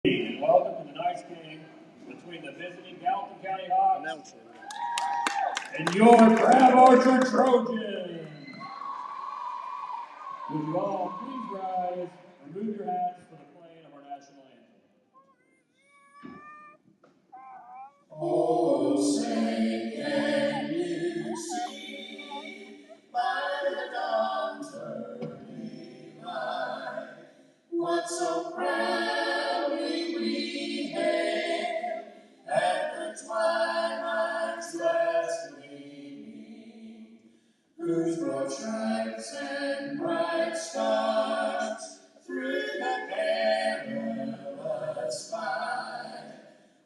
And welcome to tonight's game between the visiting Gallatin County Hawks and your Crab Archer Trojans. Would you all please rise, remove your hats for the playing of our national anthem. Oh, say can you see by the dawn's early light what so proudly we hailed at the twilight's last gleaming, whose broad stripes and bright stars through the perilous fight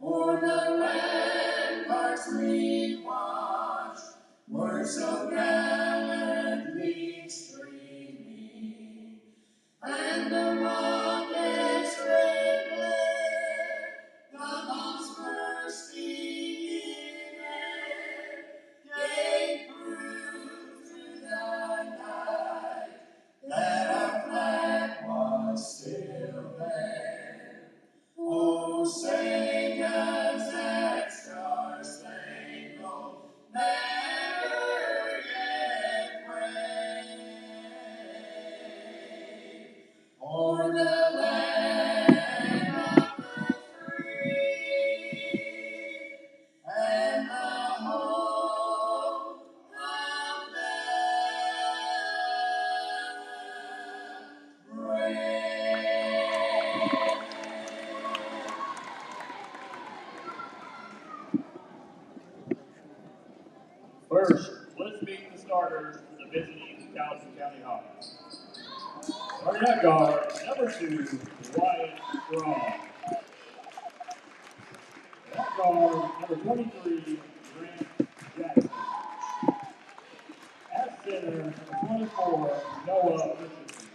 o'er the ramparts we watched were so gallantly streaming, and the rocket's red glare, the bombs bursting in air, gave proof through the night that our flag was still there. Oh, say does that star-spangled banner yet wave o'er the land of the free and the home of the brave. First, let's meet the starters for the visiting Gallatin County Hawks. Starting at guard, number 2, Wyatt Strong. At guard, number 23, Grant Jackson. At center, number 24, Noah Richardson.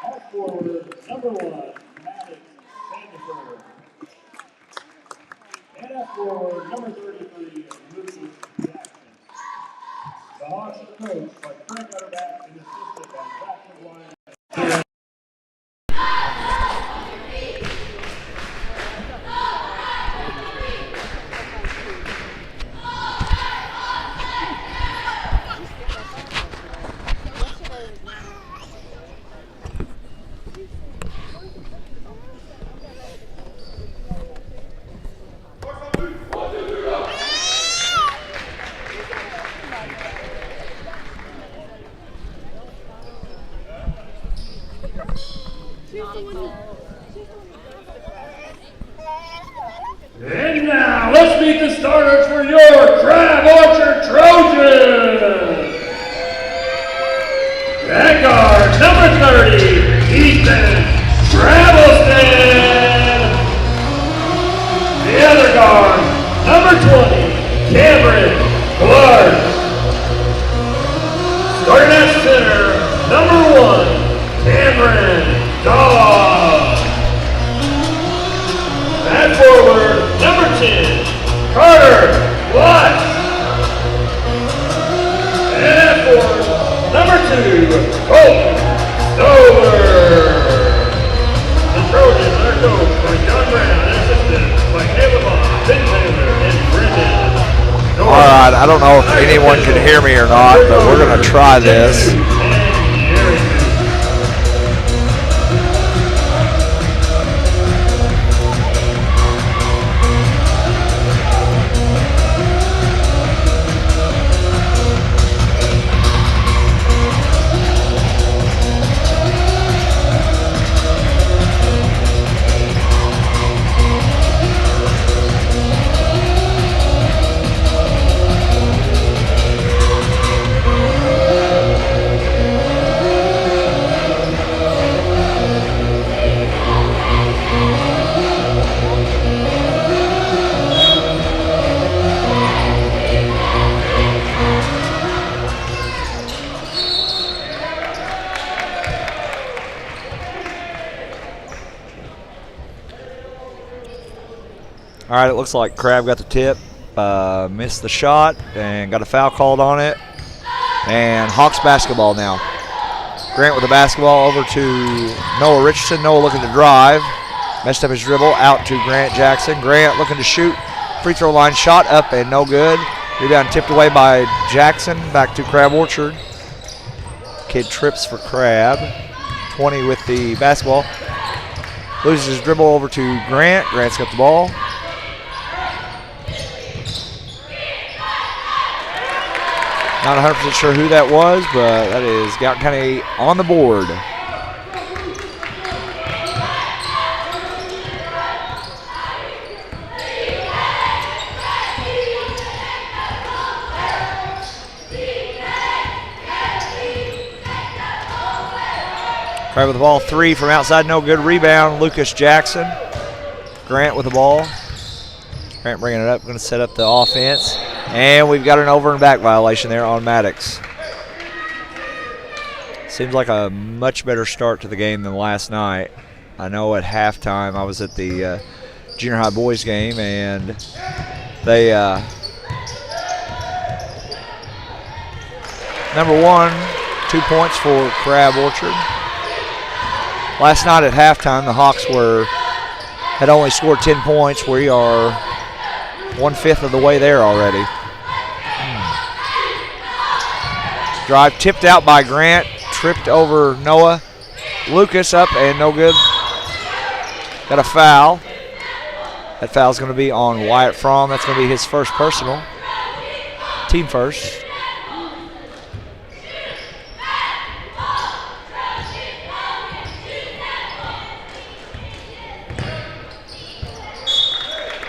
At forward, number 1, Maddox Sandiford. And at forward, number 33, Lucas Jackson. The Hawks are coached by Frank Utterback and assisted by Patrick Wyatt. And now, let's meet the starters for your Crab Archer Trojans. At guard, number 30, Ethan Travelston. The other guard, number 20, Cameron Clark. Starting at center, number 1, Cameron Dawes. At forward, number 10, Carter Watts. And at forward, number 2, Colton Stover. The Trojans are coached by John Brown and assisted by Caleb Bond, Ben Taylor, and Brendan. All right, I don't know if anyone can hear me or not, but we're going to try this. All right, it looks like Crab got the tip, missed the shot, and got a foul called on it. And Hawks basketball now. Grant with the basketball over to Noah Richardson. Noah looking to drive. Messed up his dribble. Out to Grant Jackson. Grant looking to shoot. Free throw line shot up and no good. Rebound tipped away by Jackson. Back to Crab Orchard. Kid trips for Crab. 20 with the basketball. Loses his dribble over to Grant. Grant's got the ball. Not 100% sure who that was, but that is Gallatin County on the board. Crab with the ball, 3 from outside, no good. Rebound, Lucas Jackson. Grant with the ball. Grant bringing it up, going to set up the offense. And we've got an over and back violation there on Maddox. Seems like a much better start to the game than last night. I know at halftime I was at the junior high boys game, and they number 1, 2 points for Crab Orchard. Last night at halftime the Hawks had only scored 10 points. We are 1/5 of the way there already. Drive tipped out by Grant, tripped over Noah. Lucas up and no good. Got a foul. That foul's going to be on Wyatt Fromm. That's going to be his first personal. Team first.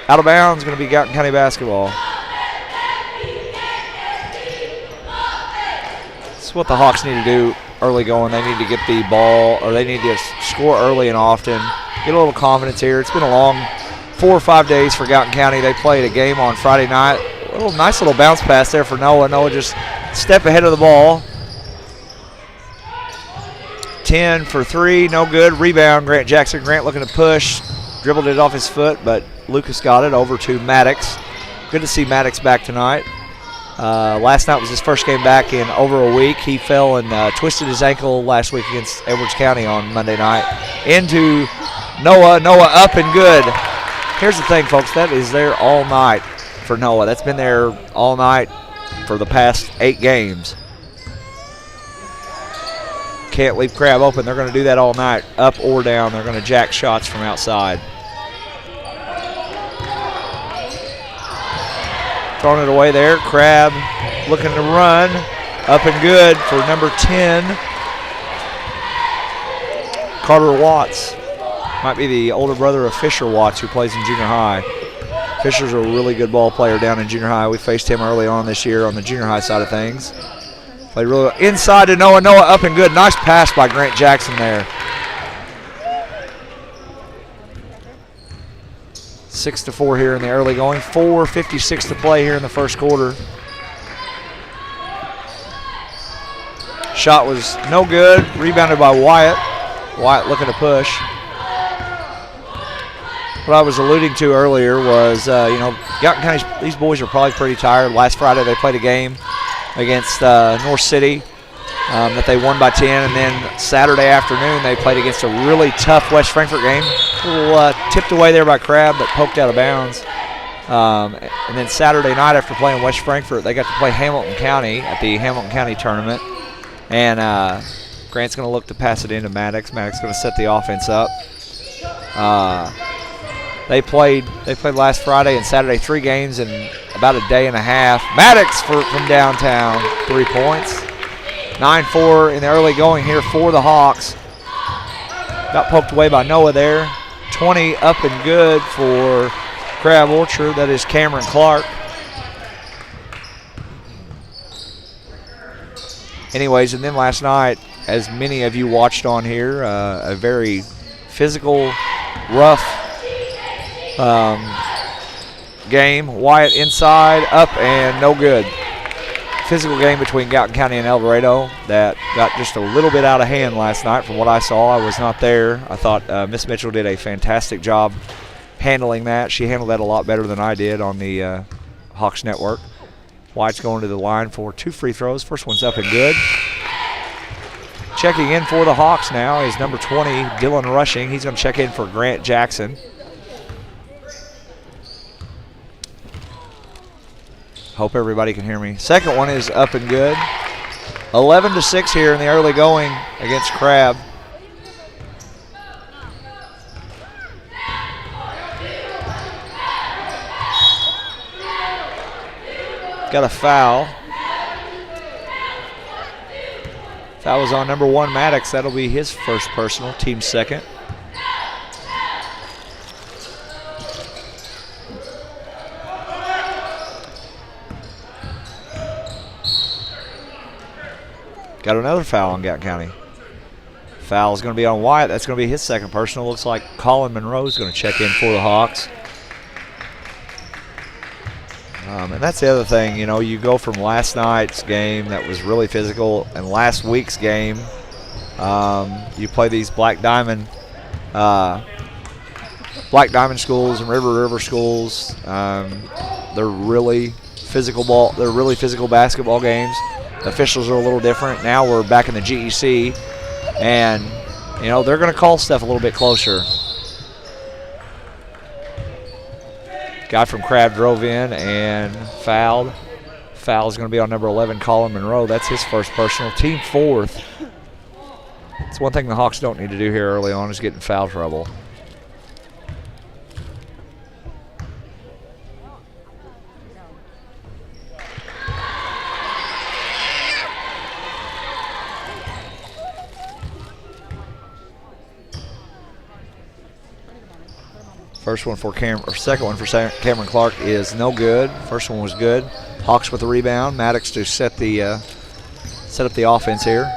Out of bounds, going to be Gallatin County basketball. That's what the Hawks need to do early going. They need to get the ball, or they need to score early and often. Get a little confidence here. It's been a long 4 or 5 days for Gallatin County. They played a game on Friday night. Nice little bounce pass there for Noah. Noah just step ahead of the ball. 10 for 3, no good. Rebound, Grant Jackson. Grant looking to push. Dribbled it off his foot, but Lucas got it over to Maddox. Good to see Maddox back tonight. Last night was his first game back in over a week. He fell and twisted his ankle last week against Edwards County on Monday night. Into Noah. Noah up and good. Here's the thing, folks. That is there all night for Noah. That's been there all night for the past 8 games. Can't leave Crab open. They're going to do that all night, up or down. They're going to jack shots from outside. Throwing it away there. Crab looking to run. Up and good for number 10, Carter Watts. Might be the older brother of Fisher Watts, who plays in junior high. Fisher's a really good ball player down in junior high. We faced him early on this year on the junior high side of things. Played really well. Inside to Noah. Noah up and good. Nice pass by Grant Jackson there. 6-4 here in the early going. 4:56 to play here in the first quarter. Shot was no good. Rebounded by Wyatt. Wyatt looking to push. What I was alluding to earlier was, Gallatin County, these boys are probably pretty tired. Last Friday they played a game against North City that they won by 10, and then Saturday afternoon they played against a really tough West Frankfort game. A little tipped away there by Crab, but poked out of bounds. And then Saturday night after playing West Frankfort, they got to play Hamilton County at the Hamilton County tournament. And Grant's going to look to pass it into Maddox. Maddox going to set the offense up. They played last Friday and Saturday 3 games in about a day and a half. Maddox from downtown, 3 points. 9-4 in the early going here for the Hawks. Got poked away by Noah there. 20 up and good for Crab Orchard. That is Cameron Clark. Anyways, and then last night, as many of you watched on here, a very physical, rough game. Wyatt inside, up and no good. Physical game between Gallatin County and El Dorado that got just a little bit out of hand last night from what I saw. I was not there. I thought Miss Mitchell did a fantastic job handling that. She handled that a lot better than I did on the Hawks Network. Wyatt's going to the line for 2 free throws. First one's up and good. Checking in for the Hawks now is number 20, Dylan Rushing. He's going to check in for Grant Jackson. Hope everybody can hear me. Second one is up and good. 11-6 here in the early going against Crab. Got a foul. Foul was on number 1, Maddox. That'll be his first personal, team second. Got another foul on Gallatin County. Foul is going to be on Wyatt. That's going to be his second personal. Looks like Colin Monroe is going to check in for the Hawks. And that's the other thing, you know, you go from last night's game that was really physical and last week's game. You play these Black Diamond schools and River schools. They're really physical ball. They're really physical basketball games. The officials are a little different. Now we're back in the GEC, and you know they're going to call stuff a little bit closer. Guy from Crab drove in and fouled. Foul is going to be on number 11, Colin Monroe. That's his first personal, team fourth. It's one thing the Hawks don't need to do here early on is get in foul trouble. First one for second one for Cameron Clark is no good. First one was good. Hawks with the rebound. Maddox to set up the offense here.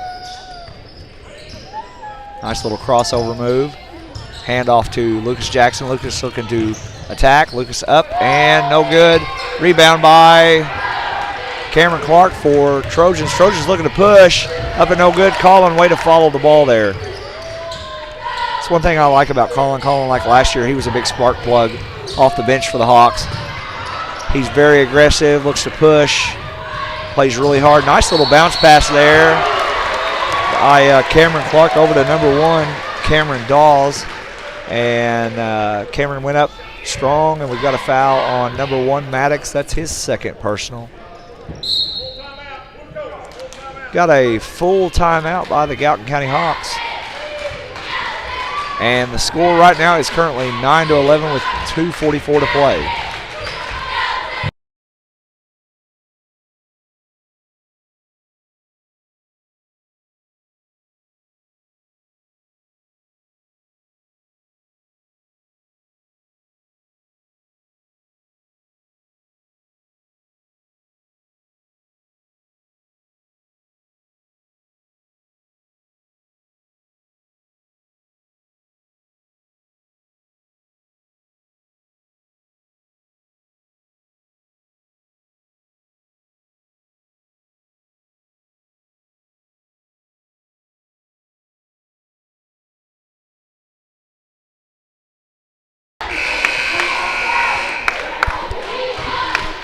Nice little crossover move. Hand off to Lucas Jackson. Lucas looking to attack. Lucas up and no good. Rebound by Cameron Clark for Trojans. Trojans looking to push. Up and no good. Colin, way to follow the ball there. One thing I like about Colin, like last year, he was a big spark plug off the bench for the Hawks. He's very aggressive, looks to push, plays really hard. Nice little bounce pass there by Cameron Clark over to number 1, Cameron Dawes. And Cameron went up strong, and we've got a foul on number 1, Maddox. That's his second personal. Got a full timeout by the Gallatin County Hawks. And the score right now is currently 9-11 with 2:44 to play.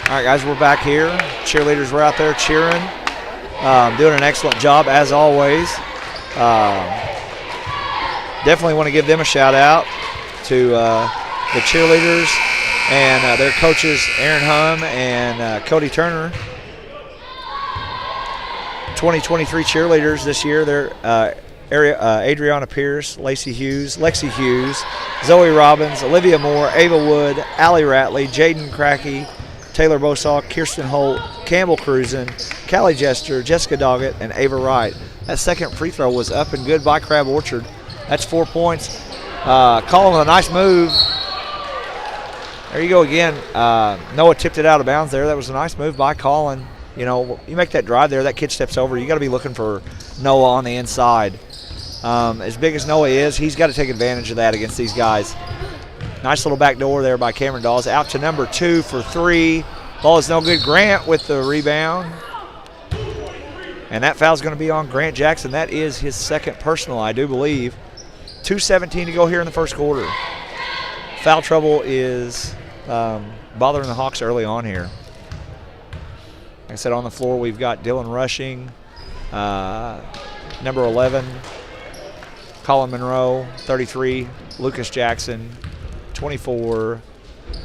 All right, guys, we're back here. Cheerleaders were out there cheering, doing an excellent job as always. Definitely want to give them a shout out to the cheerleaders and their coaches, Aaron Hum and Cody Turner. 2023 cheerleaders this year. They're Adriana Pierce, Lexi Hughes, Zoe Robbins, Olivia Moore, Ava Wood, Allie Ratley, Jaden Crackey, Taylor Bosaw, Kirsten Holt, Campbell Cruzen, Callie Jester, Jessica Doggett, and Ava Wright. That second free throw was up and good by Crab Orchard. That's 4 points. Colin with a nice move. There you go again. Noah tipped it out of bounds there. That was a nice move by Colin. You know, you make that drive there, that kid steps over. You got to be looking for Noah on the inside. As big as Noah is, he's got to take advantage of that against these guys. Nice little back door there by Cameron Dawes. Out to number 2 for 3. Ball is no good. Grant with the rebound. And that foul's going to be on Grant Jackson. That is his second personal, I do believe. 2:17 to go here in the first quarter. Foul trouble is bothering the Hawks early on here. Like I said, on the floor we've got Dylan Rushing, number 11, Colin Monroe. 33, Lucas Jackson. 24,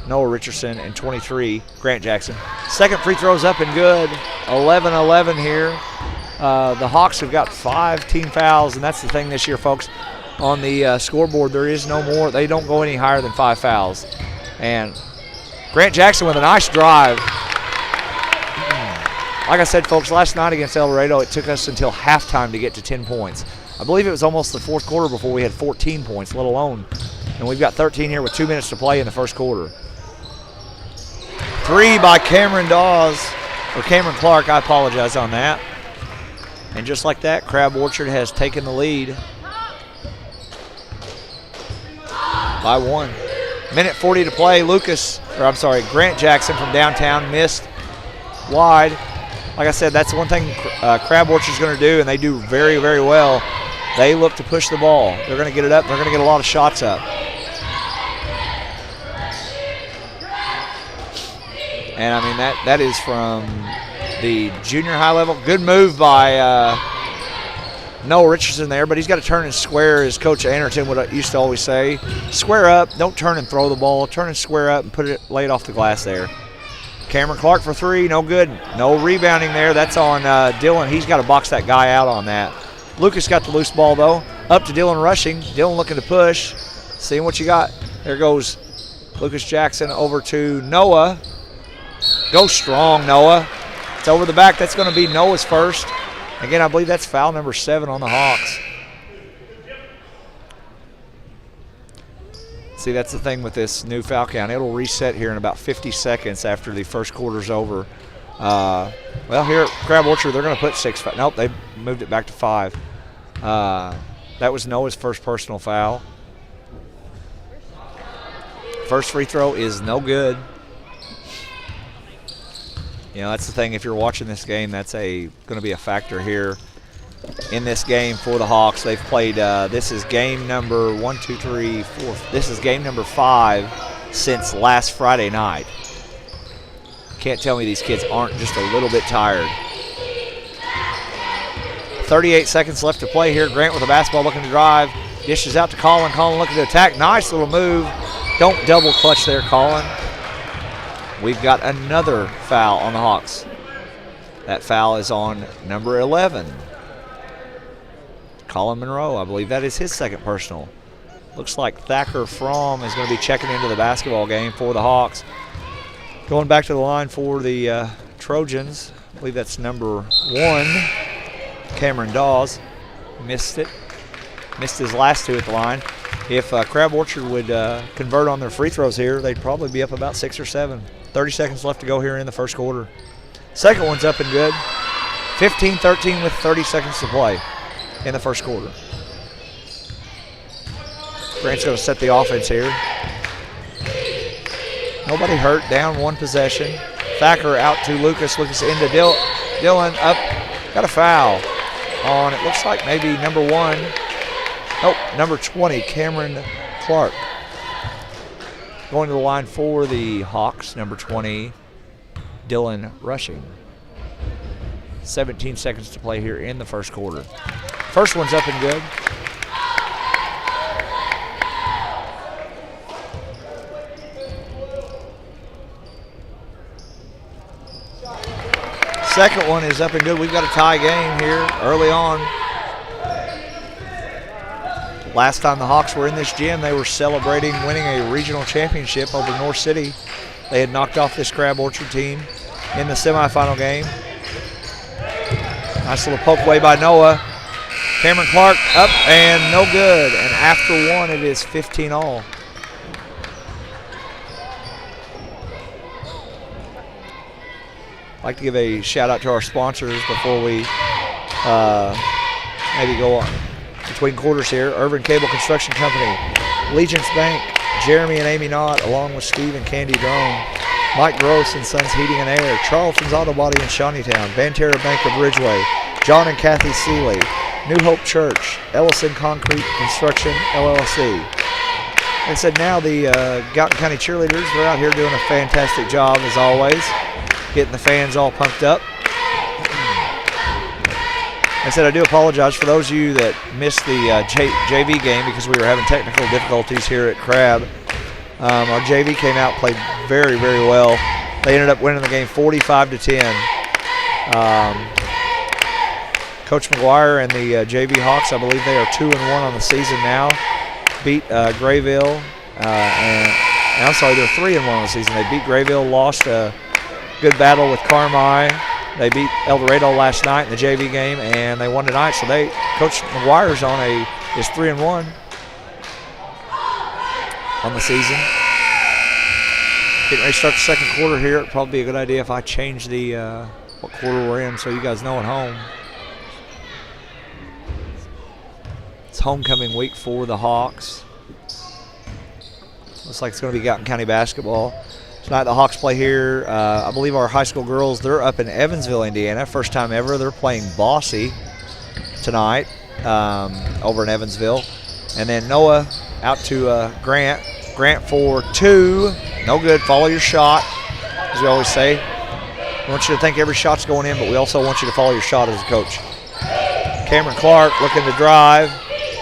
Noah Richardson. And 23, Grant Jackson. Second free throw's up and good. 11-11 here. The Hawks have got 5 team fouls, and that's the thing this year, folks. On the scoreboard, there is no more. They don't go any higher than 5 fouls. And Grant Jackson with a nice drive. Like I said, folks, last night against El Dorado, it took us until halftime to get to 10 points. I believe it was almost the fourth quarter before we had 14 points, let alone. And we've got 13 here with 2 minutes to play in the first quarter. 3 by Cameron Clark, I apologize on that. And just like that, Crab Orchard has taken the lead by 1. Minute 40 to play. Grant Jackson from downtown missed wide. Like I said, that's the one thing Crab Orchard's going to do, and they do very, very well. They look to push the ball. They're going to get it up. They're going to get a lot of shots up. And, I mean, that is from the junior high level. Good move by Noah Richardson there, but he's got to turn and square, as Coach Anderton used to always say. Square up. Don't turn and throw the ball. Turn and square up and lay it off the glass there. Cameron Clark for 3. No good. No rebounding there. That's on Dylan. He's got to box that guy out on that. Lucas got the loose ball, though. Up to Dylan rushing. Dylan looking to push. Seeing what you got. There goes Lucas Jackson over to Noah. Go strong, Noah. It's over the back. That's going to be Noah's first. Again, I believe that's foul number 7 on the Hawks. See, that's the thing with this new foul count. It'll reset here in about 50 seconds after the first quarter's over. Well, here at Crab Orchard, they're going to put 6. Nope, they moved it back to 5. That was Noah's first personal foul. First free throw is no good. You know, that's the thing. If you're watching this game, that's going to be a factor here in this game for the Hawks. They've played, this is game number 1, 2, 3, 4. This is game number 5 since last Friday night. Can't tell me these kids aren't just a little bit tired. 38 seconds left to play here. Grant with the basketball looking to drive. Dishes out to Colin. Colin looking to attack. Nice little move. Don't double clutch there, Colin. We've got another foul on the Hawks. That foul is on number 11. Colin Monroe, I believe that is his second personal. Looks like Thacker Fromm is going to be checking into the basketball game for the Hawks. Going back to the line for the Trojans, I believe that's number 1, Cameron Dawes. Missed it. Missed his last 2 at the line. If Crab Orchard would convert on their free throws here, they'd probably be up about 6 or 7. 30 seconds left to go here in the first quarter. Second one's up and good. 15-13 with 30 seconds to play in the first quarter. Grant's going to set the offense here. Nobody hurt, down 1 possession. Thacker out to Lucas. Lucas into Dylan up. Got a foul on, it looks like maybe number 1. Nope, number 20, Cameron Clark. Going to the line for the Hawks, number 20, Dylan Rushing. 17 seconds to play here in the first quarter. First one's up and good. Second one is up and good. We've got a tie game here early on. Last time the Hawks were in this gym, they were celebrating winning a regional championship over North City. They had knocked off this Crab Orchard team in the semifinal game. Nice little poke away by Noah. Cameron Clark up and no good. And after 1, it is 15-all. I'd like to give a shout out to our sponsors before we maybe go on between quarters here. Urban Cable Construction Company, Legence Bank, Jeremy and Amy Knott, along with Steve and Candy Drone, Mike Gross and Sons Heating and Air, Charlton's Auto Body in Shawneetown, Banterra Bank of Ridgeway, John and Kathy Seeley, New Hope Church, Ellison Concrete Construction, LLC. Like I said, now the Gallatin County cheerleaders, they're out here doing a fantastic job as always, getting the fans all pumped up. I said I do apologize for those of you that missed the JV game because we were having technical difficulties here at Crab. Our JV came out, played very, very well. They ended up winning the game 45-10. Coach McGuire and the JV Hawks, I believe they are 2-1 on the season now. Beat Grayville, and I'm sorry, they're 3-1 on the season. They beat Grayville, lost a good battle with Carmi. They beat El Dorado last night in the JV game, and they won tonight. So Coach McGuire's is 3-1 on the season. Getting ready to start the second quarter here. It'd probably be a good idea if I change the what quarter we're in, so you guys know at home. It's homecoming week for the Hawks. Looks like it's going to be Gallatin County basketball. Tonight the Hawks play here. I believe our high school girls, they're up in Evansville, Indiana. First time ever. They're playing Bossy tonight over in Evansville. And then Noah out to Grant. Grant for 2. No good. Follow your shot, as we always say. We want you to think every shot's going in, but we also want you to follow your shot as a coach. Cameron Clark looking to drive.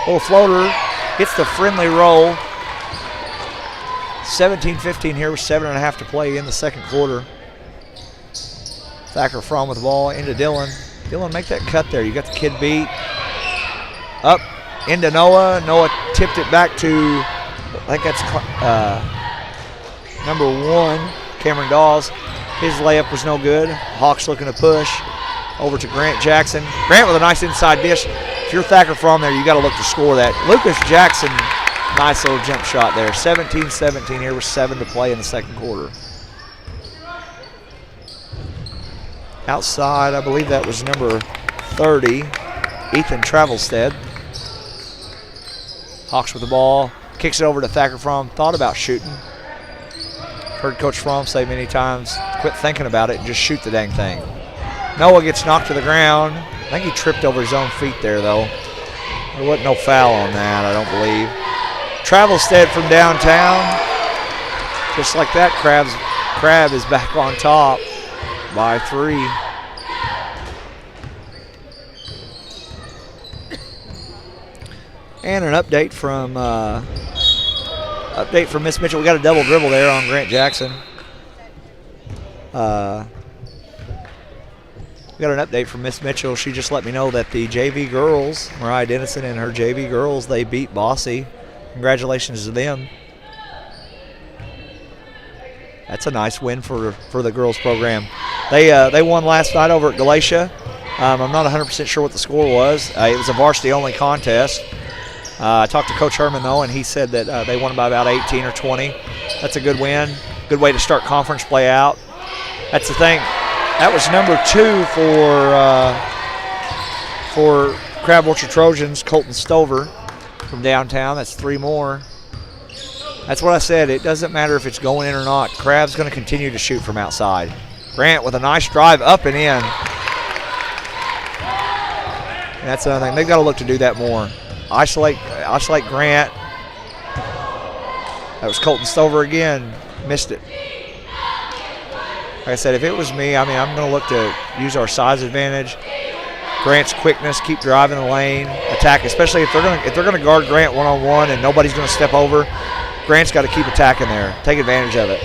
Little floater. Hits the friendly roll. 17-15 here with 7.5 to play in the second quarter. Thacker Fromm with the ball into Dylan. Dylan, make that cut there. You got the kid beat. Up into Noah. Noah tipped it back to, I think that's number 1, Cameron Dawes. His layup was no good. Hawks looking to push over to Grant Jackson. Grant with a nice inside dish. If you're Thacker Fromm there, you got to look to score that. Lucas Jackson, nice little jump shot there. 17-17 here with 7 to play in the second quarter. Outside, I believe that was number 30, Ethan Travelstead. Hawks with the ball. Kicks it over to Thacker Fromm. Thought about shooting. Heard Coach Fromm say many times, quit thinking about it and just shoot the dang thing. Noah gets knocked to the ground. I think he tripped over his own feet there, though. There wasn't no foul on that, I don't believe. Travelstead from downtown. Just like that, Crab is back on top by 3. And an update from Miss Mitchell. We got a double dribble there on Grant Jackson. We got an update from Miss Mitchell. She just let me know that the JV girls, Mariah Dennison and her JV girls, they beat Bossy. Congratulations to them. That's a nice win for the girls program. They won last night over at Galatia. I'm not 100% sure what the score was. It was a varsity only contest. I talked to Coach Herman though, and he said that they won by about 18 or 20. That's a good win. Good way to start conference play out. That's the thing. That was number 2 for Crab Orchard Trojans, Colton Stover from downtown. That's 3 more. That's what I said. It doesn't matter if it's going in or not. Crab's going to continue to shoot from outside. Grant with a nice drive up and in. And that's another thing. They've got to look to do that more. Isolate Grant. That was Colton Stover again. Missed it. Like I said, if it was me, I'm going to look to use our size advantage. Grant's quickness, keep driving the lane, attack, especially if they're going to guard Grant one-on-one and nobody's going to step over. Grant's got to keep attacking there. Take advantage of it.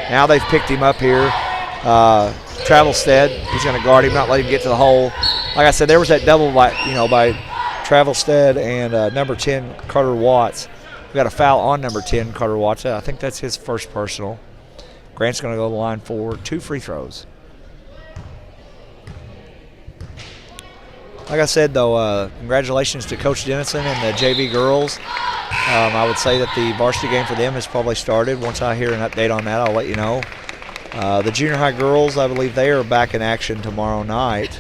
Now they've picked him up here. Travelstead, he's going to guard him, not let him get to the hole. Like I said, there was that double by Travelstead and number 10 Carter Watts. We got a foul on number 10 Carter Watts. I think that's his first personal. Grant's going to go to the line for 2 free throws. Like I said, though, congratulations to Coach Dennison and the JV girls. I would say that the varsity game for them has probably started. Once I hear an update on that, I'll let you know. The junior high girls, I believe they are back in action tomorrow night.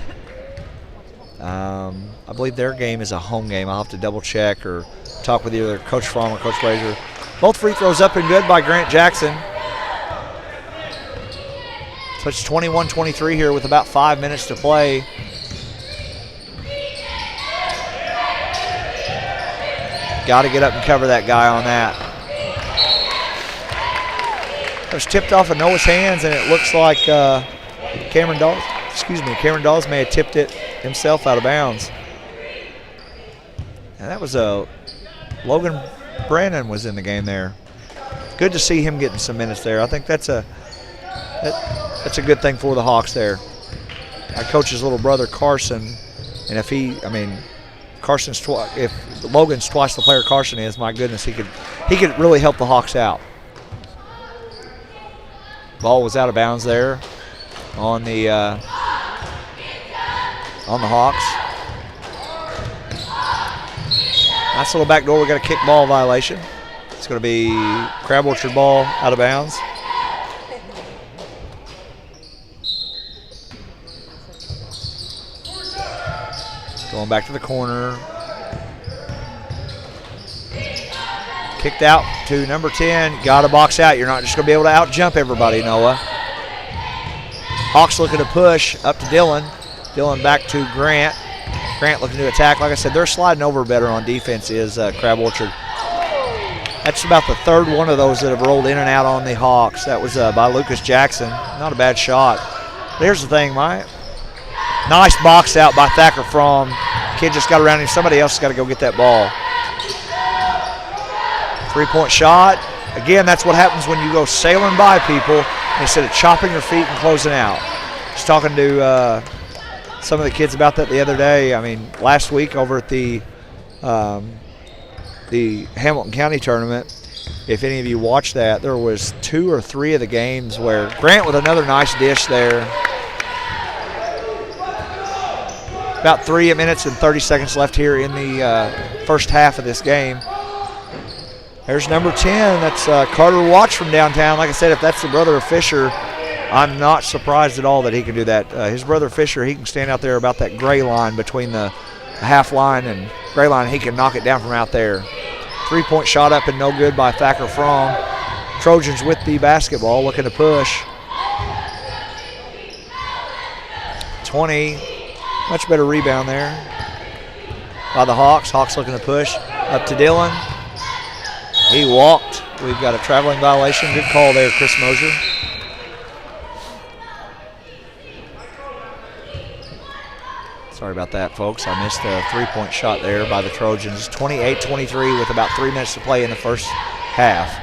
I believe their game is a home game. I'll have to double check or talk with either Coach Fromm or Coach Razor. Both free throws up and good by Grant Jackson. So it's 21-23 here with about 5 minutes to play. Got to get up and cover that guy on that. It was tipped off of Noah's hands, and it looks like Cameron Dawes. Cameron Dawes may have tipped it himself out of bounds. And that was Logan Brannon was in the game there. Good to see him getting some minutes there. I think that's a good thing for the Hawks there. I coach his little brother Carson, and if Logan's twice the player Carson is, my goodness, he could really help the Hawks out. Ball was out of bounds there on the Hawks. Nice little back door. We got a kick ball violation. It's going to be Crab Orchard ball out of bounds. Going back to the corner. Kicked out to number 10. Got to box out. You're not just going to be able to out-jump everybody, Noah. Hawks looking to push up to Dillon. Dillon back to Grant. Grant looking to attack. Like I said, they're sliding over better on defense is Crab Orchard. That's about the third one of those that have rolled in and out on the Hawks. That was by Lucas Jackson. Not a bad shot. But here's the thing, Mike. Nice box out by Thacker Fromm. Kid just got around him. Somebody else has got to go get that ball. 3-point shot. Again, that's what happens when you go sailing by people instead of chopping your feet and closing out. Just talking to some of the kids about that the other day. I mean, last week over at the Hamilton County tournament, if any of you watched that, there was 2 or 3 of the games where Grant with another nice dish there. About 3 minutes and 30 seconds left here in the first half of this game. There's number 10. That's Carter Watts from downtown. Like I said, if that's the brother of Fisher, I'm not surprised at all that he can do that. His brother Fisher, he can stand out there about that gray line between the half line and gray line. He can knock it down from out there. 3-point shot up and no good by Thacker Fromm. Trojans with the basketball looking to push. 20. Much better rebound there by the Hawks. Hawks looking to push up to Dillon. He walked. We've got a traveling violation. Good call there, Chris Mosier. Sorry about that, folks. I missed a 3-point shot there by the Trojans. 28-23 with about 3 minutes to play in the first half.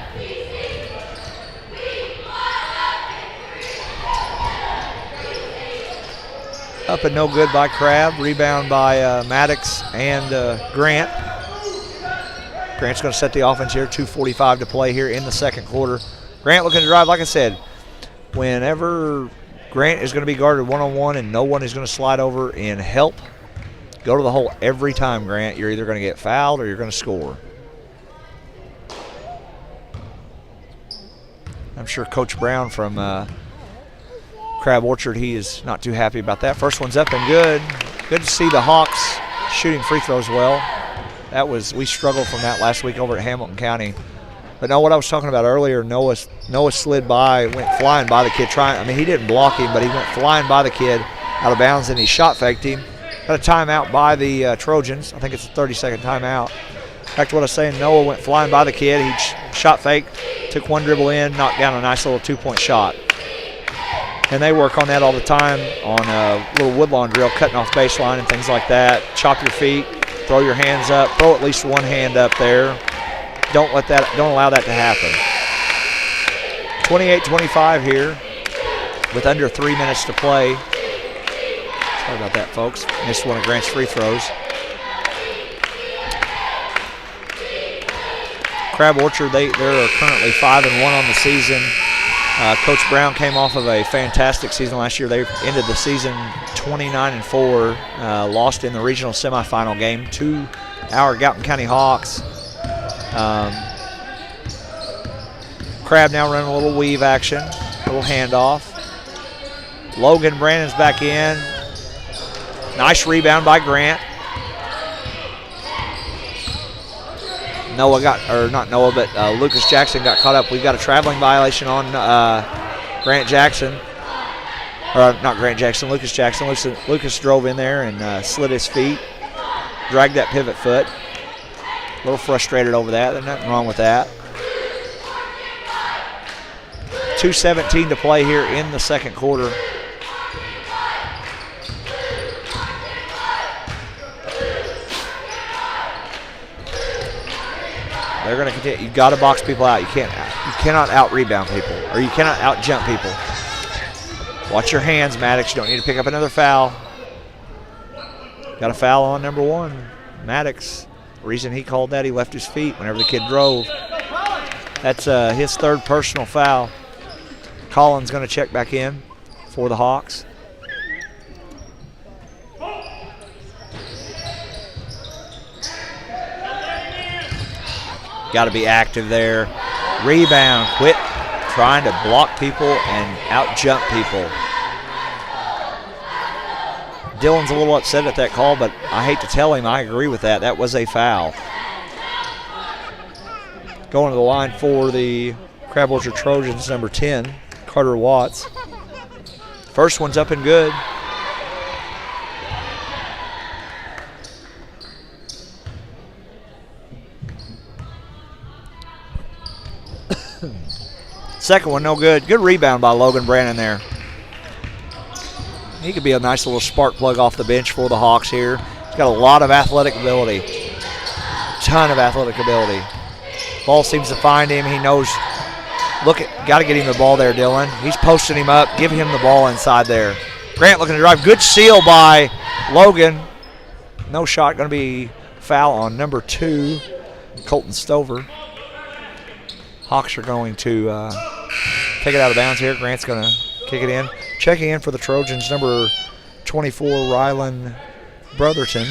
Up and no good by Crabb. Rebound by Maddox and Grant. Grant's going to set the offense here. 2:45 to play here in the second quarter. Grant looking to drive. Like I said, whenever Grant is going to be guarded one-on-one and no one is going to slide over and help, go to the hole every time, Grant. You're either going to get fouled or you're going to score. I'm sure Coach Brown from Crab Orchard, he is not too happy about that. First one's up and good. Good to see the Hawks shooting free throws well. We struggled from that last week over at Hamilton County. But no, what I was talking about earlier, Noah slid by, went flying by the kid. He didn't block him, but he went flying by the kid out of bounds, and he shot faked him. Got a timeout by the Trojans. I think it's a 30-second timeout. Back to what I was saying, Noah went flying by the kid. He shot faked, took one dribble in, knocked down a nice little 2-point shot. And they work on that all the time on a little woodlawn drill, cutting off baseline and things like that. Chop your feet, throw your hands up, throw at least one hand up there. Don't allow that to happen. 28-25 here with under 3 minutes to play. Sorry about that, folks. Missed one of Grant's free throws. Crab Orchard, they're currently 5-1 on the season. Coach Brown came off of a fantastic season last year. They ended the season 29-4, lost in the regional semifinal game to our Gallatin County Hawks. Crab now running a little weave action, a little handoff. Logan Brandon's back in. Nice rebound by Grant. Lucas Jackson got caught up. We've got a traveling violation on Grant Jackson. Or not Grant Jackson, Lucas Jackson. Lucas drove in there and slid his feet, dragged that pivot foot. A little frustrated over that. There's nothing wrong with that. 2:17 to play here in the second quarter. They're going to continue. You got to box people out. You cannot out rebound people, or you cannot out jump people. Watch your hands, Maddox. You don't need to pick up another foul. Got a foul on number 1, Maddox. The reason he called that, he left his feet whenever the kid drove. That's his 3rd personal foul. Collins going to check back in for the Hawks. Got to be active there. Rebound. Quit trying to block people and out-jump people. Dylan's a little upset at that call, but I hate to tell him I agree with that. That was a foul. Going to the line for the Crab Orchard Trojans, number 10, Carter Watts. First one's up and good. Second one, no good. Good rebound by Logan Brannon there. He could be a nice little spark plug off the bench for the Hawks here. He's got a lot of athletic ability. Ton of athletic ability. Ball seems to find him. He knows. Got to get him the ball there, Dylan. He's posting him up. Give him the ball inside there. Grant looking to drive. Good seal by Logan. No shot. Going to be foul on number 2, Colton Stover. Hawks are going to take it out of bounds here. Grant's going to kick it in. Checking in for the Trojans, number 24, Rylan Brotherton.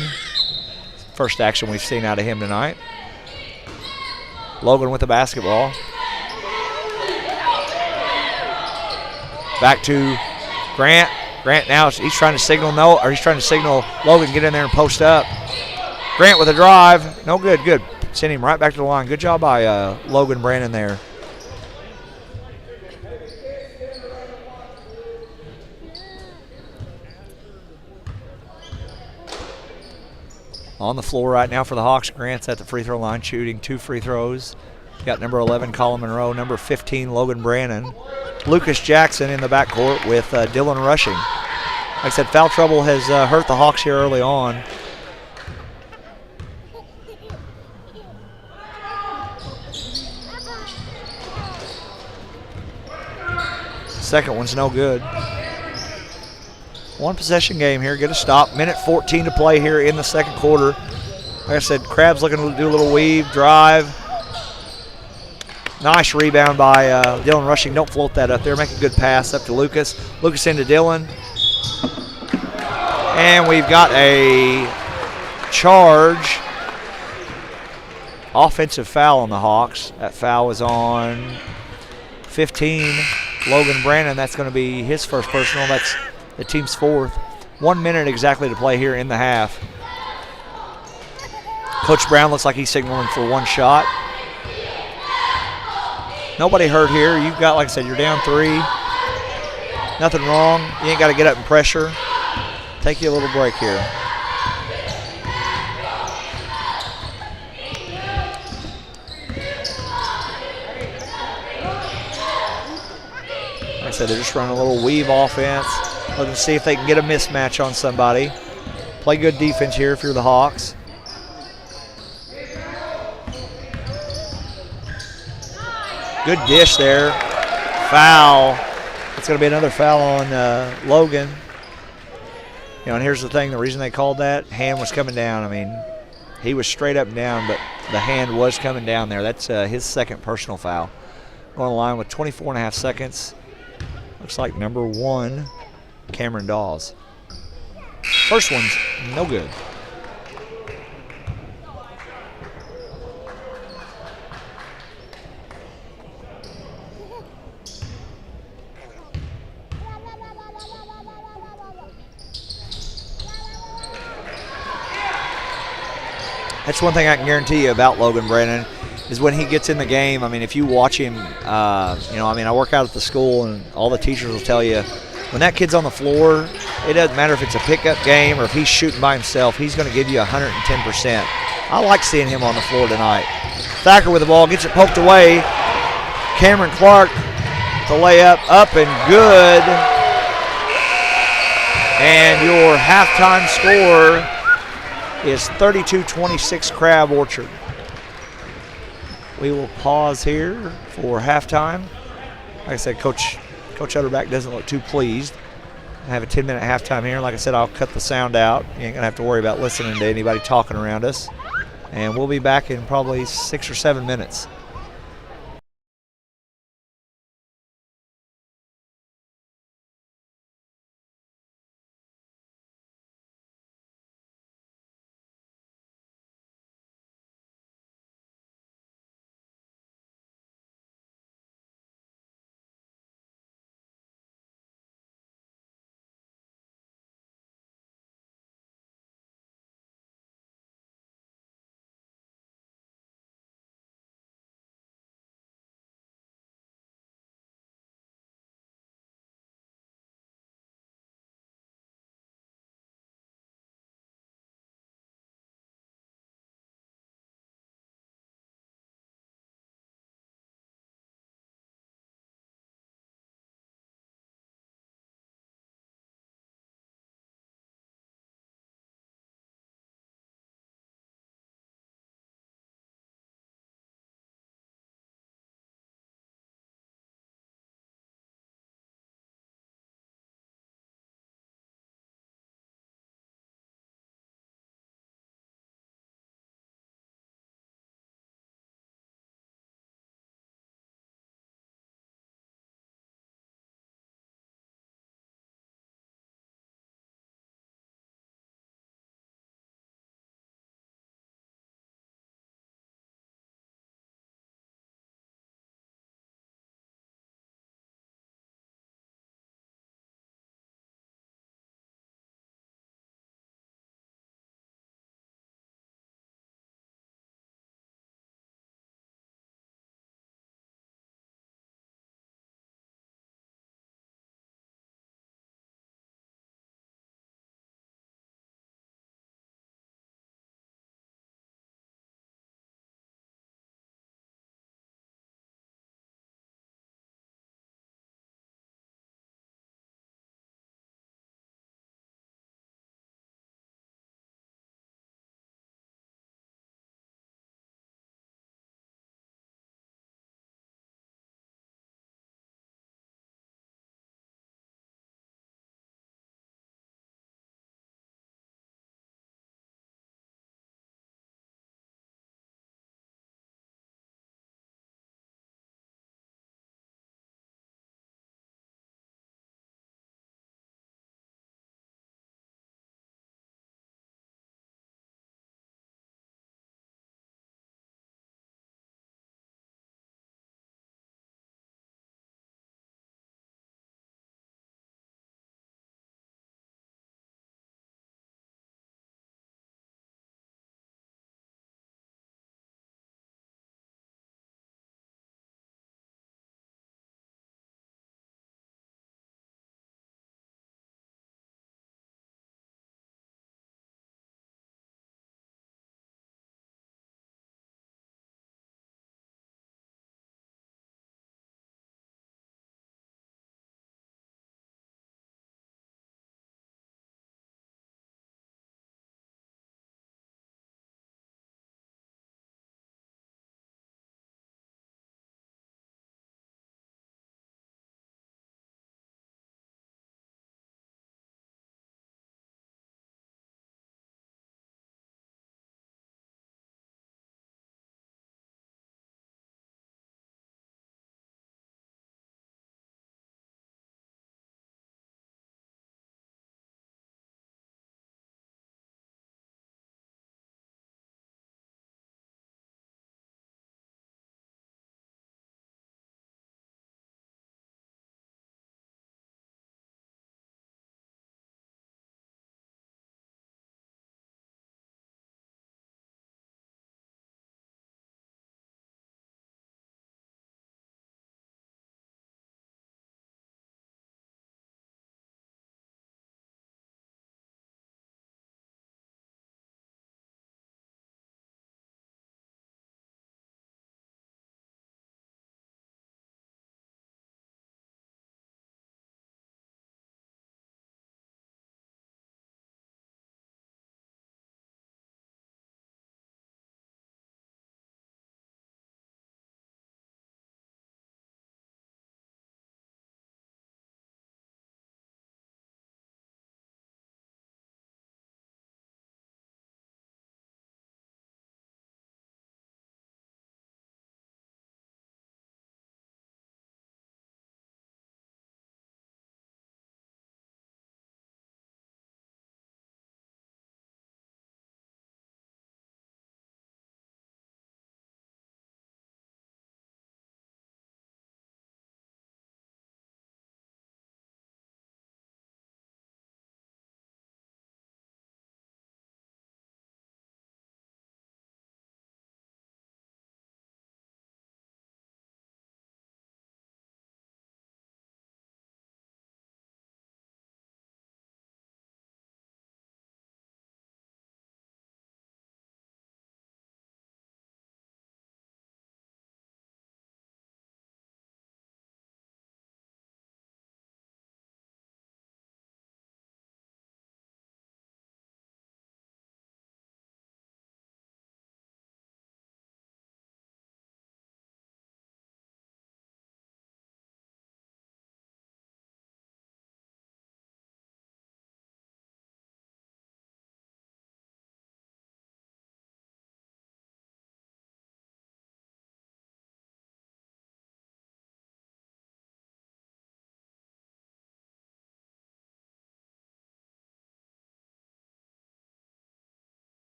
First action we've seen out of him tonight. Logan with the basketball. Back to Grant. Grant now, he's trying to signal Logan get in there and post up. Grant with a drive. No good, good. Send him right back to the line. Good job by Logan Brannon there. On the floor right now for the Hawks. Grant's at the free throw line shooting 2 free throws. Got number 11, Colin Monroe. Number 15, Logan Brannon. Lucas Jackson in the backcourt with Dylan rushing. Like I said, foul trouble has hurt the Hawks here early on. Second one's no good. One possession game here. Get a stop. Minute 14 to play here in the second quarter. Like I said, Crab's looking to do a little weave, drive. Nice rebound by Dylan Rushing. Don't float that up there. Make a good pass up to Lucas. Lucas into Dylan. And we've got a charge. Offensive foul on the Hawks. That foul was on 15, Logan Brannon. That's going to be his first personal. That's the team's 4th. 1 minute exactly to play here in the half. Coach Brown looks like he's signaling for one shot. Nobody hurt here. You've got, like I said, you're down 3. Nothing wrong. You ain't got to get up and pressure. Take you a little break here. Like I said, they're just running a little weave offense. Looking to see if they can get a mismatch on somebody. Play good defense here if you're the Hawks. Good dish there. Foul. It's going to be another foul on Logan. You know, and here's the thing. The reason they called that, hand was coming down. I mean, he was straight up and down, but the hand was coming down there. That's his second personal foul. Going on the line with 24 and a half seconds. Looks like number 1, Cameron Dawes. First one's no good. That's one thing I can guarantee you about Logan Brannon is when he gets in the game. I mean, if you watch him, I work out at the school and all the teachers will tell you when that kid's on the floor, it doesn't matter if it's a pickup game or if he's shooting by himself, he's going to give you 110%. I like seeing him on the floor thacker with the ball, gets it poked away. Cameron Clark, the layup, up and good. And your halftime score is 32-26 Crab Orchard. we will pause here for halftime. Like I said, Coach Utterback doesn't look too pleased. I have a 10-minute halftime here. Like I said, I'll cut the sound out. You ain't going to have to worry about listening to anybody talking around us. And we'll be back in probably 6 or 7 minutes.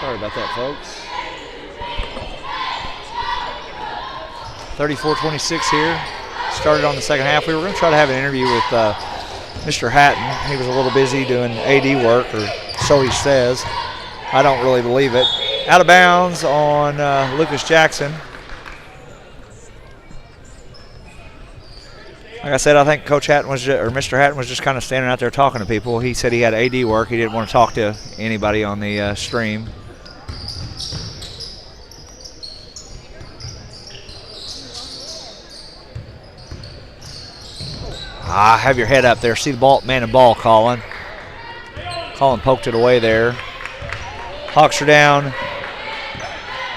Sorry about that, folks. 34-26 here. Started on the second half. We were going to try to have an interview with Mr. Hatton. He was a little busy doing AD work, or so he says. I don't really believe it. Out of bounds on Lucas Jackson. Like I said, I think Coach Hatton was or Mr. Hatton was just kind of standing out there talking to people. He said he had AD work. He didn't want to talk to anybody on the stream. Have your head up there. See the ball, man and ball, Colin. Colin poked it away there. Hawks are down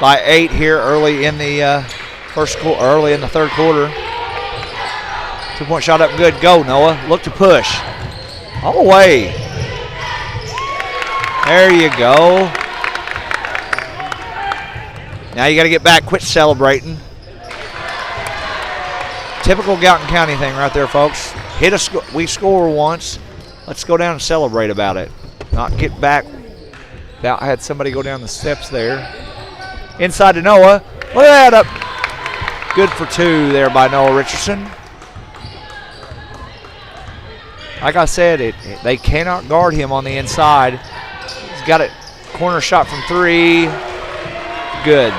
by 8 here early in the third quarter. 2-point shot up, good. Go, Noah. Look to push. All the way. There you go. Now you got to get back. Quit celebrating. Typical Gallatin County thing right there, folks. We score once. Let's go down and celebrate about it. Not get back. I had somebody go down the steps there. Inside to Noah. Look at that up. Good for 2 there by Noah Richardson. Like I said, they cannot guard him on the inside. He's got it. Corner shot from 3. Good.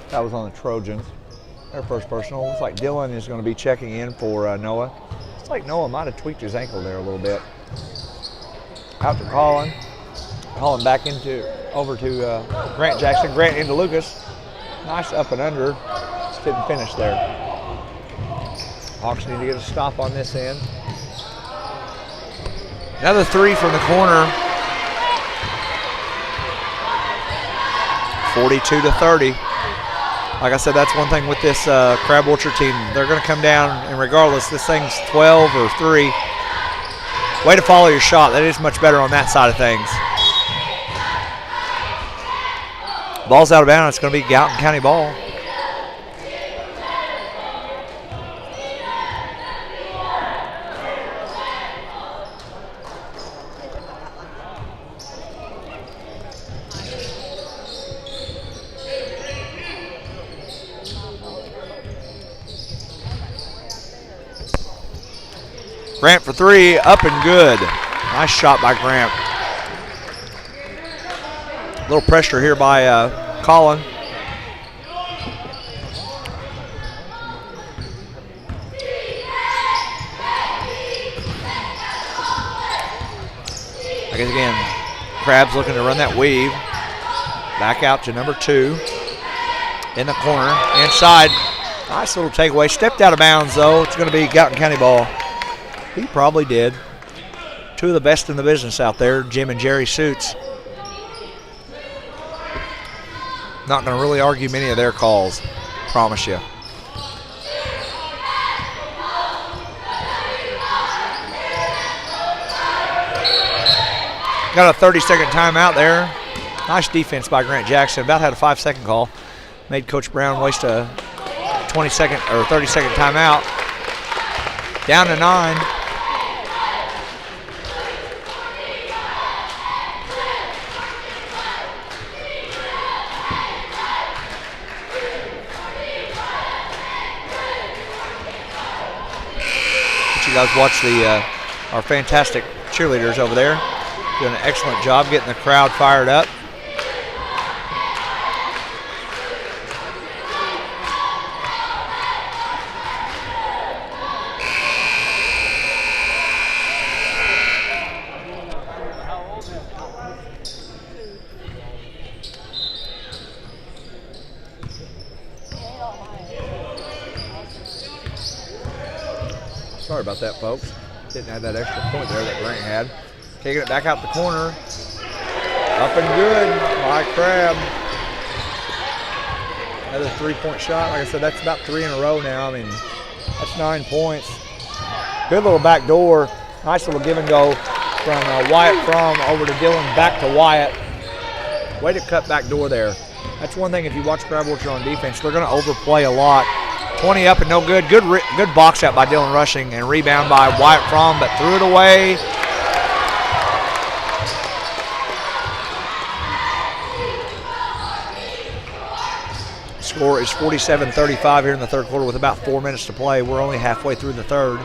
That was on the Trojans. Their first personal. Looks like Dylan is going to be checking in for Noah. Looks like Noah might have tweaked his ankle there a little bit. Out to Colin. Colin back over to Grant Jackson. Grant into Lucas. Nice up and under. Just didn't finish there. Hawks need to get a stop on this end. Another 3 from the corner. 42-30. Like I said, that's one thing with this Crab Orchard team. They're going to come down, and regardless, this thing's 12 or 3. Way to follow your shot. That is much better on that side of things. Ball's out of bounds. It's going to be Gallatin County ball. Grant for 3, up and good. Nice shot by Grant. A little pressure here by Colin. I guess again, Crab's looking to run that weave. Back out to number 2. In the corner, inside. Nice little takeaway. Stepped out of bounds though. It's going to be Gallatin County ball. He probably did. 2 of the best in the business out there, Jim and Jerry Suits. Not going to really argue many of their calls, promise you. Got a 30-second timeout there. Nice defense by Grant Jackson. About had a 5-second call. Made Coach Brown waste a 20-second or 30-second timeout. Down to 9. You guys watch our fantastic cheerleaders over there. Doing an excellent job getting the crowd fired up. Sorry about that, folks. Didn't have that extra point there that Grant had. Taking it back out the corner. Up and good by Crab. Another 3-point shot. Like I said, that's about 3 in a row now. I mean, that's 9 points. Good little back door. Nice little give and go from Wyatt Fromm over to Dylan, back to Wyatt. Way to cut back door there. That's one thing, if you watch Crab Orchard on defense, they're going to overplay a lot. 20 up and no good. Good box out by Dylan Rushing, and rebound by Wyatt Fromm, but threw it away. Score is 47-35 here in the third quarter with about 4 minutes to play. We're only halfway through the third.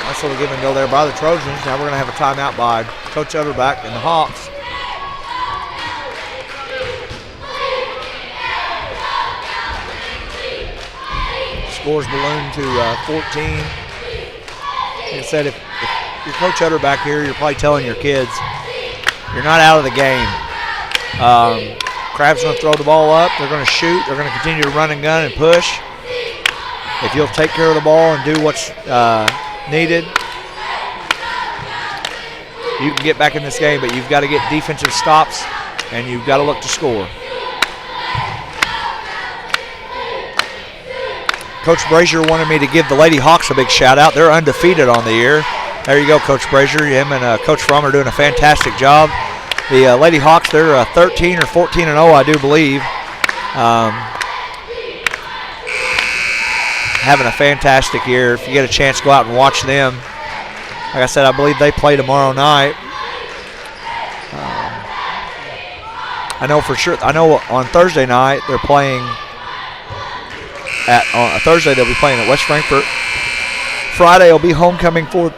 Nice little give and go there by the Trojans. Now we're going to have a timeout by Coach Utterback and the Hawks. Scores balloon to 14. Like I said, if you're Coach Utterback here, you're probably telling your kids, you're not out of the game. Crab's going to throw the ball up. They're going to shoot. They're going to continue to run and gun and push. If you'll take care of the ball and do what's needed, you can get back in this game, but you've got to get defensive stops, and you've got to look to score. Coach Brazier wanted me to give the Lady Hawks a big shout out. They're undefeated on the year. There you go, Coach Brazier. Him and Coach Fromm are doing a fantastic job. The Lady Hawks, they're 13 or 14-0, I do believe. Having a fantastic year. If you get a chance, go out and watch them. Like I said, I believe they play tomorrow night. I know for sure. I know on Thursday night they're playing. On Thursday they'll be playing at West Frankfort. Friday will be homecoming for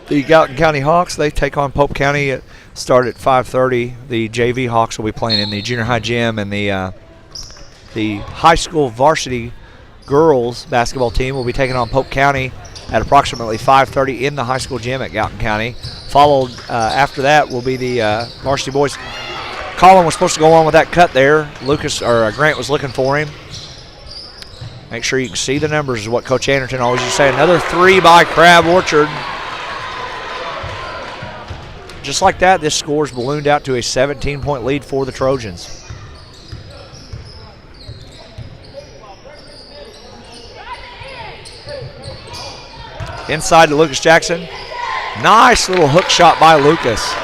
the Gallatin County Hawks. They take on Pope County. Start at 5:30. The JV Hawks will be playing in the junior high gym, and the high school varsity girls basketball team will be taking on Pope County at approximately 5:30 in the high school gym at Gallatin County. Followed after that will be the varsity boys. Colin was supposed to go on with that cut there. Grant was looking for him. Make sure you can see the numbers is what Coach Anderton always used to say. Another three by Crab Orchard. Just like that, this score's ballooned out to a 17-point lead for the Trojans. Inside to Lucas Jackson. Nice little hook shot by Lucas.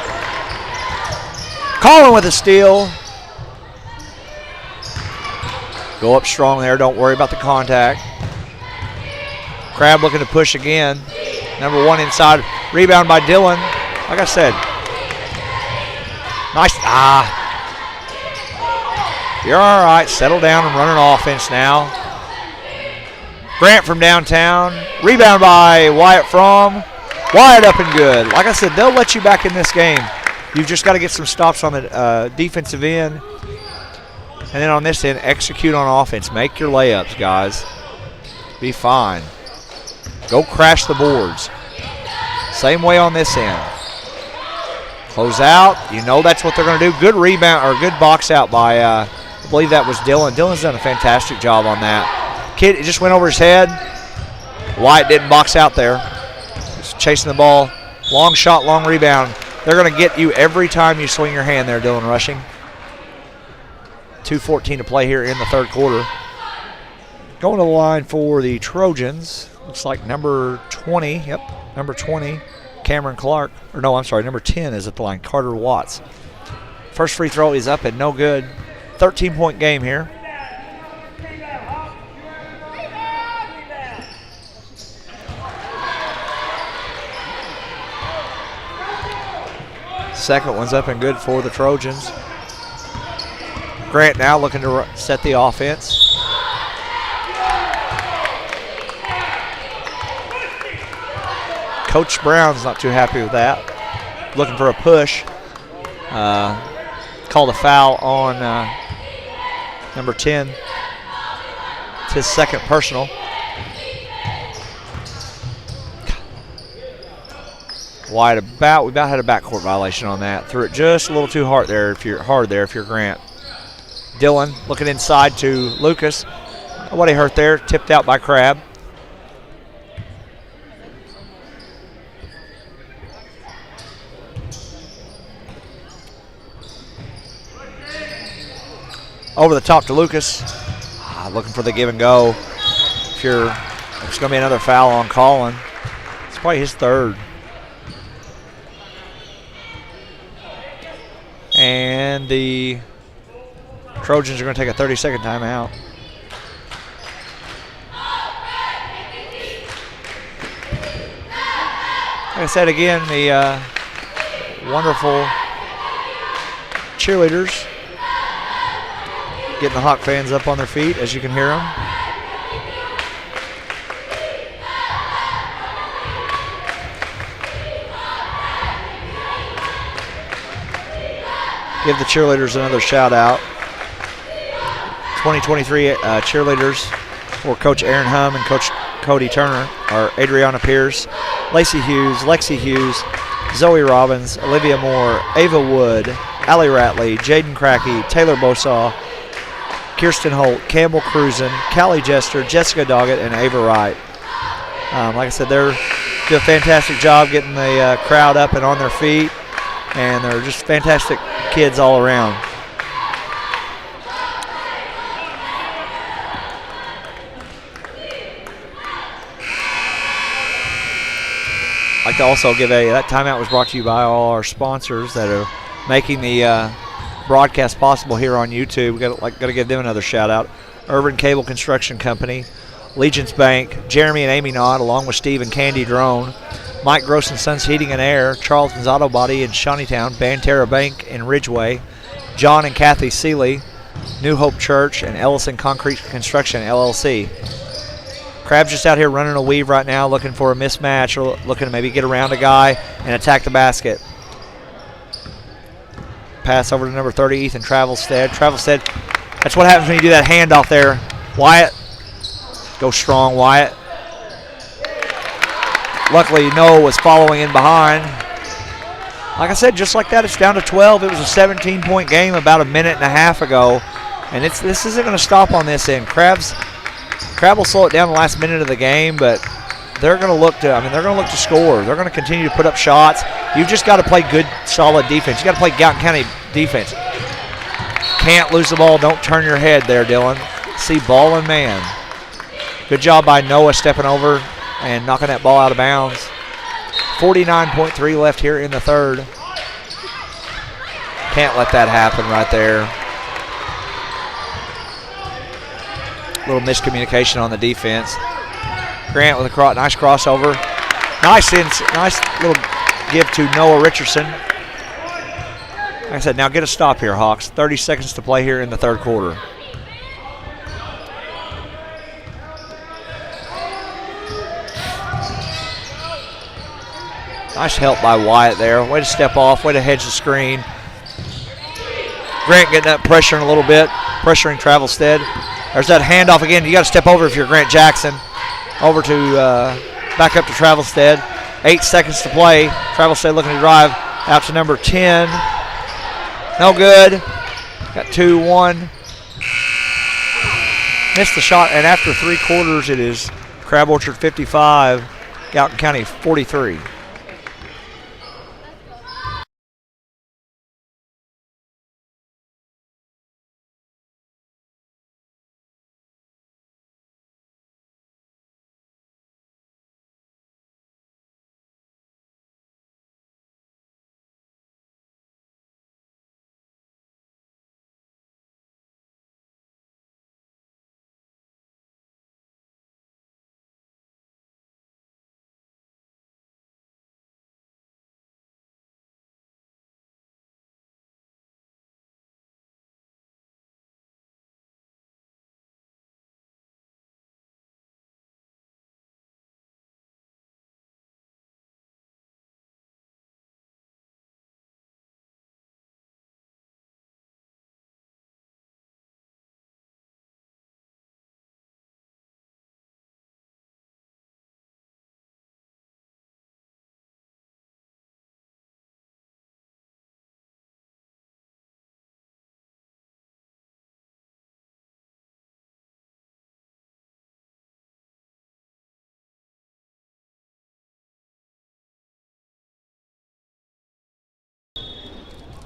Colin with a steal. Go up strong there. Don't worry about the contact. Crab looking to push again. Number one inside. Rebound by Dylan. Like I said. Nice. You're all right. Settle down and run an offense now. Grant from downtown. Rebound by Wyatt Fromm. Wyatt up and good. Like I said, they'll let you back in this game. You've just got to get some stops on the defensive end. And then on this end, execute on offense. Make your layups, guys. Be fine. Go crash the boards. Same way on this end. Close out. You know that's what they're going to do. Good rebound or good box out by, I believe that was Dylan. Dylan's done a fantastic job on that. Kid, it just went over his head. Wyatt didn't box out there. Just chasing the ball. Long shot, long rebound. They're going to get you every time you swing your hand there, Dylan Rushing. 2:14 to play here in the third quarter. Going to the line for the Trojans. Looks like number 20. Yep, number 20, Cameron Clark. Or no, I'm sorry, number 10 is at the line, Carter Watts. First free throw is up and no good. 13-point game here. Second one's up and good for the Trojans. Grant now looking to set the offense. Coach Brown's not too happy with that. Looking for a push. Called a foul on number 10. It's his second personal. We about had a backcourt violation on that. Threw it just a little too hard there if you're Grant. Dylan looking inside to Lucas. Nobody hurt there. Tipped out by Crab. Over the top to Lucas. Looking for the give and go. It's going to be another foul on Colin. It's probably his third. And the Trojans are going to take a 30-second timeout. Like I said again, the wonderful cheerleaders getting the Hawk fans up on their feet, as you can hear them. Give the cheerleaders another shout out. 2023 cheerleaders for Coach Aaron Hum and Coach Cody Turner are Adriana Pierce, Lacey Hughes, Lexi Hughes, Zoe Robbins, Olivia Moore, Ava Wood, Allie Ratley, Jaden Crackey, Taylor Bosaw, Kirsten Holt, Campbell Cruzen, Callie Jester, Jessica Doggett, and Ava Wright. Like I said, they're do a fantastic job getting the crowd up and on their feet, and they're just fantastic kids all around. I'd like to also give that timeout was brought to you by all our sponsors that are making the broadcast possible here on YouTube. We got to give them another shout out. Urban Cable Construction Company, Legence Bank, Jeremy and Amy Nod, along with Steve and Candy Drone, Mike Gross and Sons Heating and Air, Charlton's Auto Body in Shawneetown, Banterra Bank in Ridgeway, John and Kathy Seeley, New Hope Church, and Ellison Concrete Construction LLC. Crab's just out here running a weave right now, looking for a mismatch or looking to maybe get around a guy and attack the basket. Pass over to number 30, Ethan Travelstead. Travelstead, that's what happens when you do that handoff there. Wyatt, go strong, Wyatt. Luckily, Noah was following in behind. Like I said, just like that, it's down to 12. It was a 17-point game about a minute and a half ago, and this isn't going to stop on this end. Crab will slow it down the last minute of the game, but they're going to look to score. They're going to continue to put up shots. You've just got to play good, solid defense. You got to play Gallatin County defense. Can't lose the ball. Don't turn your head there, Dylan. See ball and man. Good job by Noah stepping over and knocking that ball out of bounds. 49.3 left here in the third. Can't let that happen right there. A little miscommunication on the defense. Grant with a nice crossover. Nice little give to Noah Richardson. Like I said, now get a stop here, Hawks. 30 seconds to play here in the third quarter. Nice help by Wyatt there. Way to step off, way to hedge the screen. Grant getting that pressuring a little bit, pressuring Travelstead. There's that handoff again. You got to step over if you're Grant Jackson. Over to, back up to Travelstead. 8 seconds to play. Travelstead looking to drive out to number 10. No good. Got 2-1. Missed the shot, and after three quarters, it is Crab Orchard 55, Gallatin County 43.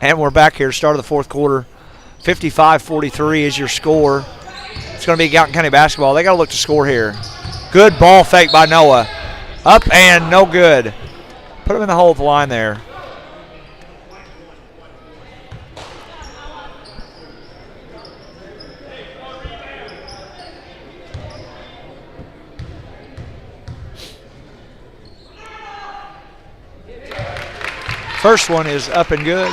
And we're back here, start of the fourth quarter. 55-43 is your score. It's going to be Gallatin County basketball. They got to look to score here. Good ball fake by Noah. Up and no good. Put him in the hole at the line there. First one is up and good.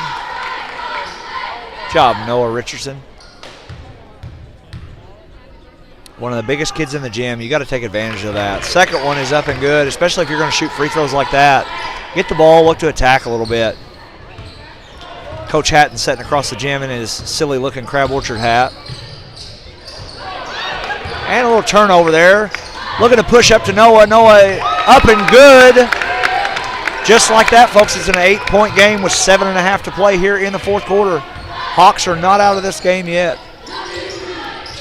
Job, Noah Richardson. One of the biggest kids in the gym. You got to take advantage of that. Second one is up and good, especially if you're going to shoot free throws like that. Get the ball, look to attack a little bit. Coach Hatton sitting across the gym in his silly-looking Crab Orchard hat. And a little turnover there. Looking to push up to Noah. Noah up and good. Just like that, folks, it's an 8-point game with 7.5 to play here in the fourth quarter. Hawks are not out of this game yet.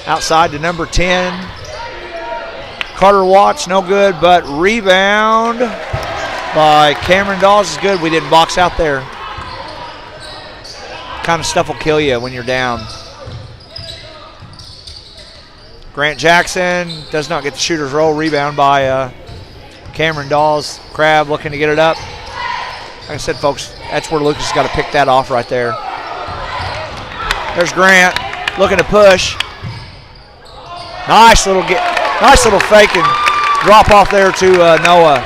Outside to number 10. Carter Watts, no good, but rebound by Cameron Dawes is good. We didn't box out there. Kind of stuff will kill you when you're down. Grant Jackson does not get the shooter's roll. Rebound by Cameron Dawes. Crab looking to get it up. Like I said, folks, that's where Lucas has got to pick that off right there. There's Grant looking to push. Nice little fake and drop off there to Noah.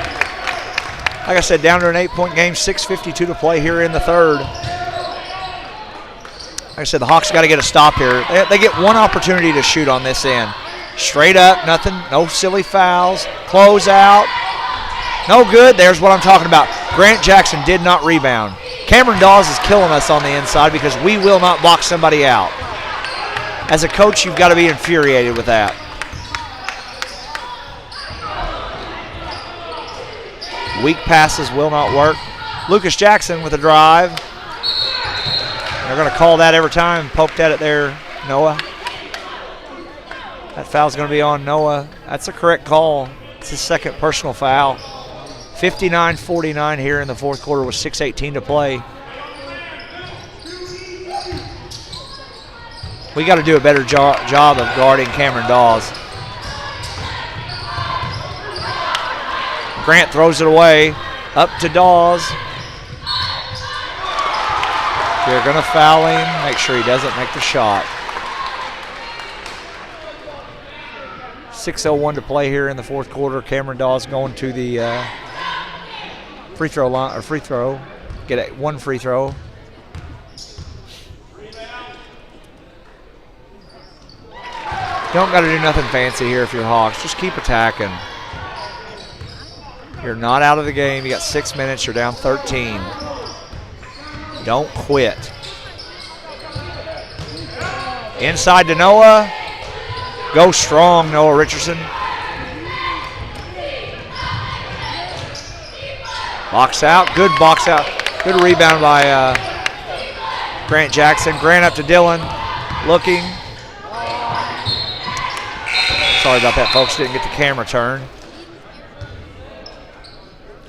Like I said, down to an 8-point game, 6:52 to play here in the third. Like I said, the Hawks got to get a stop here. They get one opportunity to shoot on this end. Straight up, nothing, no silly fouls. Close out. No good. There's what I'm talking about. Grant Jackson did not rebound. Cameron Dawes is killing us on the inside because we will not box somebody out. As a coach, you've got to be infuriated with that. Weak passes will not work. Lucas Jackson with a drive. They're going to call that every time. Poked at it there, Noah. That foul's going to be on Noah. That's a correct call. It's his second personal foul. 59-49 here in the fourth quarter with 6:18 to play. We got to do a better job of guarding Cameron Dawes. Grant throws it away. Up to Dawes. They're going to foul him. Make sure he doesn't make the shot. 6:01 to play here in the fourth quarter. Cameron Dawes going to the free throw line, or free throw. Get one free throw. Don't got to do nothing fancy here if you're Hawks. Just keep attacking. You're not out of the game. You got 6 minutes. You're down 13. Don't quit. Inside to Noah. Go strong, Noah Richardson. Box out. Good box out. Good rebound by Grant Jackson. Grant up to Dylan. Looking. Sorry about that, folks. Didn't get the camera turned.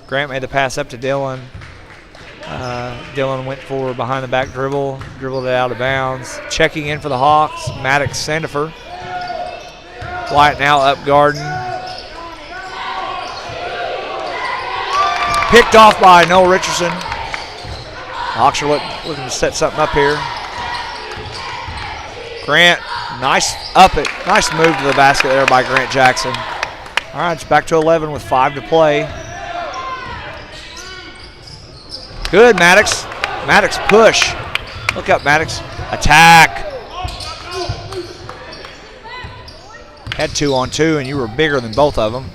Grant made the pass up to Dylan. Dylan went for behind the back dribble. Dribbled it out of bounds. Checking in for the Hawks, Maddox Sandifer. Wyatt now up guarding. Picked off by Noah Richardson. Hawks are looking to set something up here. Grant, nice move to the basket there by Grant Jackson. All right, it's back to 11 with 5 to play. Good, Maddox. Maddox push. Look up, Maddox. Attack. Had 2-on-2, and you were bigger than both of them.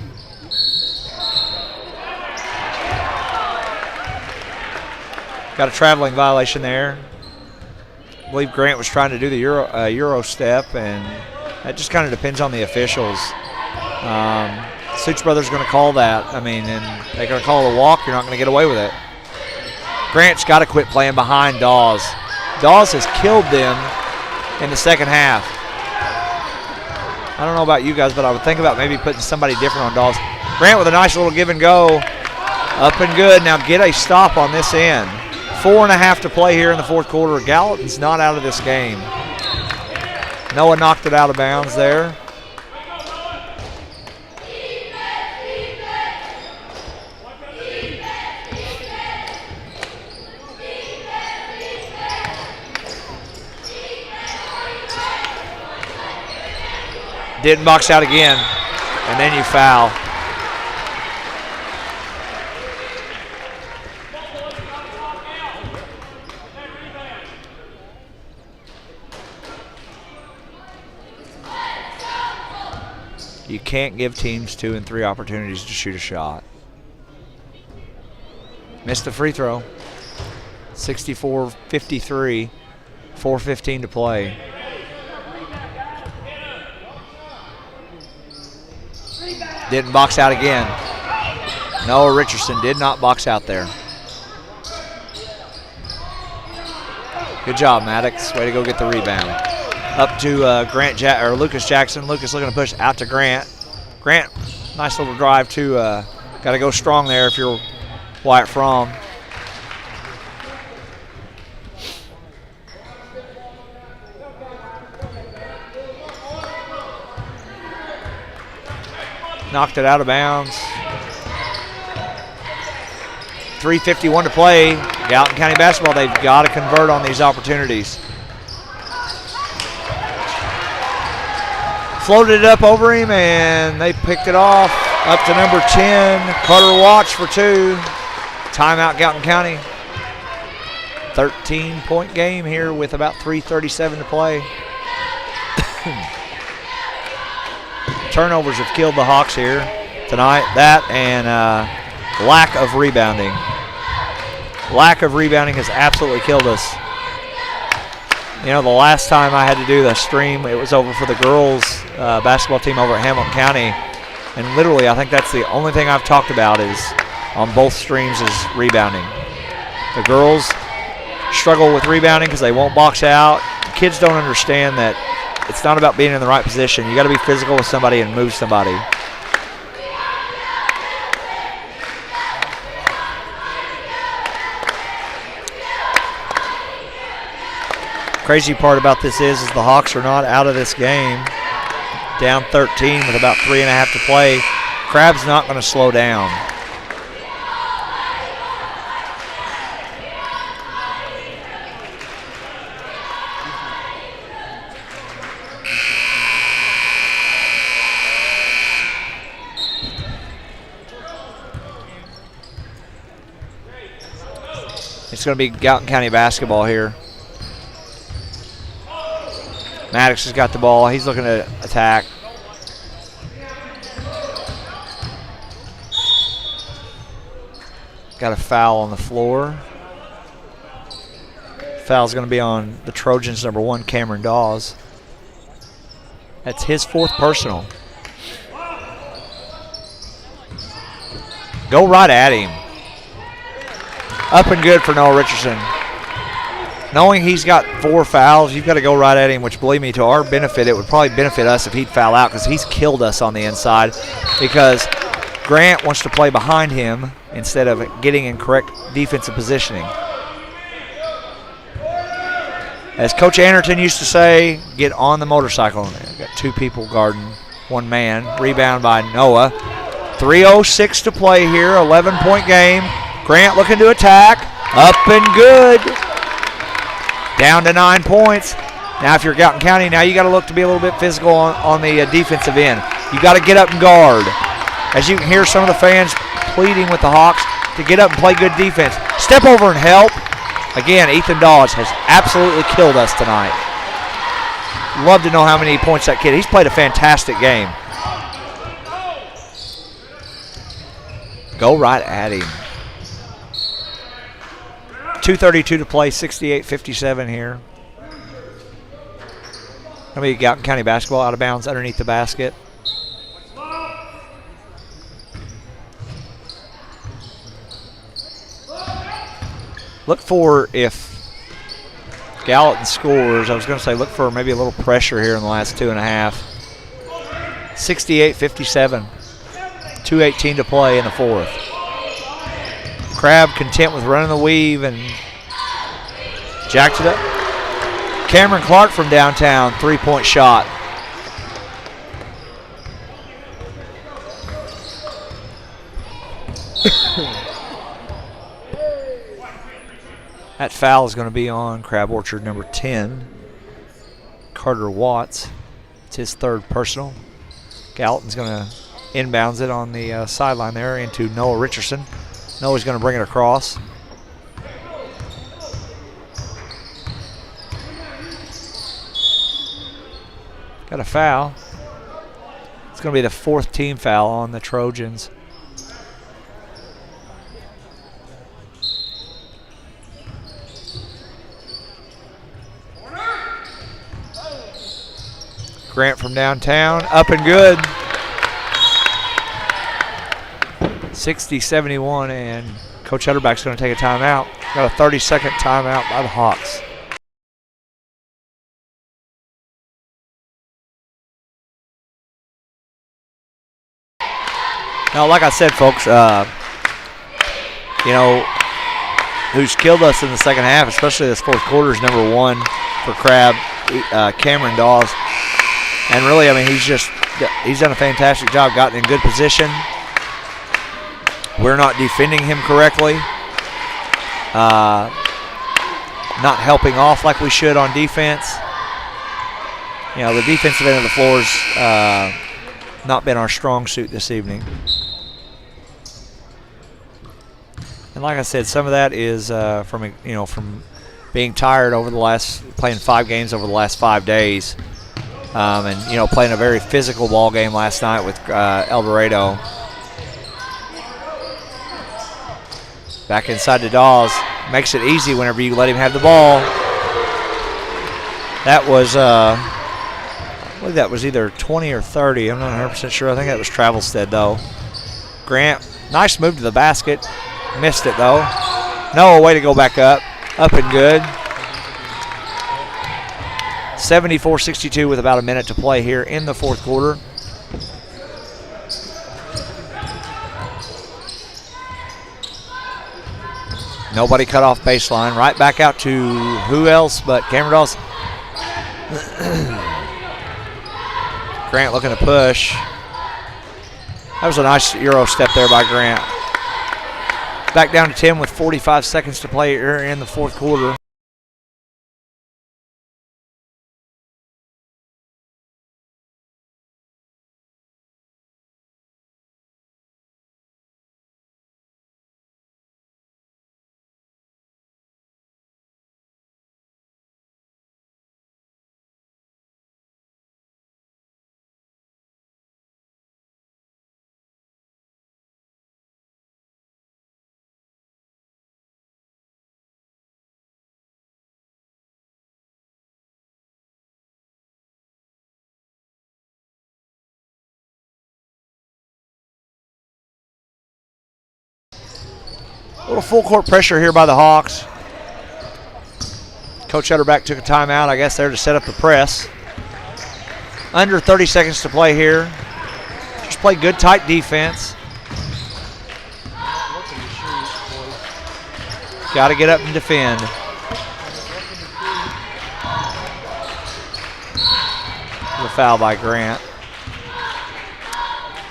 Got a traveling violation there. I believe Grant was trying to do the Euro step, and that just kind of depends on the officials. Suits Brothers going to call that. I mean, and they're going to call it a walk. You're not going to get away with it. Grant's got to quit playing behind Dawes. Dawes has killed them in the second half. I don't know about you guys, but I would think about maybe putting somebody different on Dawes. Grant with a nice little give and go. Up and good. Now get a stop on this end. 4.5 to play here in the fourth quarter. Gallatin's not out of this game. Noah knocked it out of bounds there. Didn't box out again, and then you foul. You can't give teams 2 and 3 opportunities to shoot a shot. Missed the free throw. 64-53, 4:15 to play. Didn't box out again. Noah Richardson did not box out there. Good job, Maddox. Way to go get the rebound. Up to Lucas Jackson. Lucas looking to push out to Grant. Grant, nice little drive too. Got to go strong there if you're Wyatt Fromm. Knocked it out of bounds. 3:51 to play. Gallatin County basketball, they've got to convert on these opportunities. Floated it up over him, and they picked it off. Up to number 10, Carter Watch for 2. Timeout, Gallatin County. 13-point game here with about 3:37 to play. Turnovers have killed the Hawks here tonight. That and lack of rebounding. Lack of rebounding has absolutely killed us. You know, the last time I had to do the stream, it was over for the girls basketball team over at Hamilton County. And literally, I think that's the only thing I've talked about is on both streams is rebounding. The girls struggle with rebounding because they won't box out. Kids don't understand that it's not about being in the right position. You got to be physical with somebody and move somebody. Crazy part about this is the Hawks are not out of this game. Down 13 with about 3.5 to play. Crab's not going to slow down. It's going to be Gallatin County basketball here. Maddox has got the ball. He's looking to attack. Got a foul on the floor. Foul's going to be on the Trojans, number 1, Cameron Dawes. That's his 4th personal. Go right at him. Up and good for Noah Richardson. Knowing he's got 4 fouls, you've got to go right at him, which, believe me, to our benefit, it would probably benefit us if he'd foul out because he's killed us on the inside because Grant wants to play behind him instead of getting in correct defensive positioning. As Coach Anderton used to say, get on the motorcycle. Got 2 people guarding 1 man. Rebound by Noah. 3:06 to play here, 11-point game. Grant looking to attack. Up and good. Down to 9 points. Now if you're Gallatin County, now you got to look to be a little bit physical on the defensive end. You got to get up and guard. As you can hear some of the fans pleading with the Hawks to get up and play good defense. Step over and help. Again, Ethan Dawes has absolutely killed us tonight. Love to know how many points that kid. He's played a fantastic game. Go right at him. 2:32 to play, 68-57 here. Gonna be Gallatin County basketball out of bounds underneath the basket. Look for, if Gallatin scores, I was going to say look for maybe a little pressure here in the last 2.5. 68-57. 2:18 to play in the 4th. Crab content with running the weave and jacked it up. Cameron Clark from downtown, 3-point shot. That foul is going to be on Crab Orchard number 10, Carter Watts. It's his third personal. Gallatin's going to inbounds it on the sideline there into Noah Richardson. Noah's going to bring it across. Got a foul. It's going to be the fourth team foul on the Trojans. Grant from downtown, up and good. 60-71, and Coach Hutterback's going to take a timeout. Got a 30-second timeout by the Hawks. Now, like I said, folks, you know, who's killed us in the second half, especially this fourth quarter, is number 1 for Crab, Cameron Dawes. And really, I mean, he's done a fantastic job, gotten in good position. We're not defending him correctly. Not helping off like we should on defense. You know, the defensive end of the floor's not been our strong suit this evening. And like I said, some of that is from being tired over the playing 5 games over the last 5 days. And playing a very physical ball game last night with El Dorado. Back inside to Dawes. Makes it easy whenever you let him have the ball. That was, I believe that was either 20 or 30. I'm not 100% sure. I think that was Travelstead, though. Grant, nice move to the basket. Missed it, though. Noah, way to go back up. Up and good. 74-62 with about a minute to play here in the fourth quarter. Nobody cut off baseline. Right back out to who else but Cameron Dawes. Grant looking to push. That was a nice Euro step there by Grant. Back down to 10 with 45 seconds to play here in the fourth quarter. A little full court pressure here by the Hawks. Coach Hutterback took a timeout, I guess, there to set up the press. Under 30 seconds to play here. Just play good, tight defense. Got to get up and defend. The foul by Grant.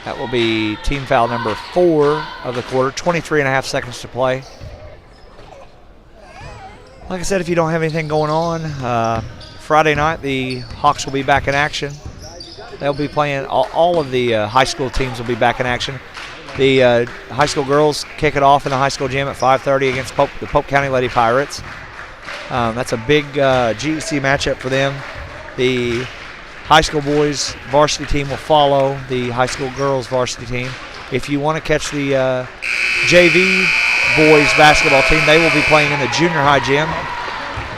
That will be team foul number 4 of the quarter. 23.5 seconds to play. Like I said, if you don't have anything going on, Friday night the Hawks will be back in action. They'll be playing, all of the high school teams will be back in action. The high school girls kick it off in the high school gym at 5:30 against the Pope County Lady Pirates. That's a big GEC matchup for them. The high school boys varsity team will follow the high school girls varsity team. If you want to catch the JV boys basketball team, they will be playing in the junior high gym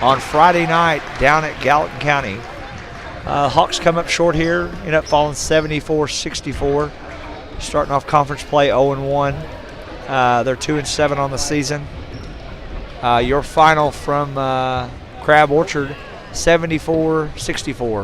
on Friday night down at Gallatin County. Hawks come up short here, end up falling 74-64. Starting off conference play 0-1. They're 2-7 on the season. Your final from Crab Orchard, 74-64.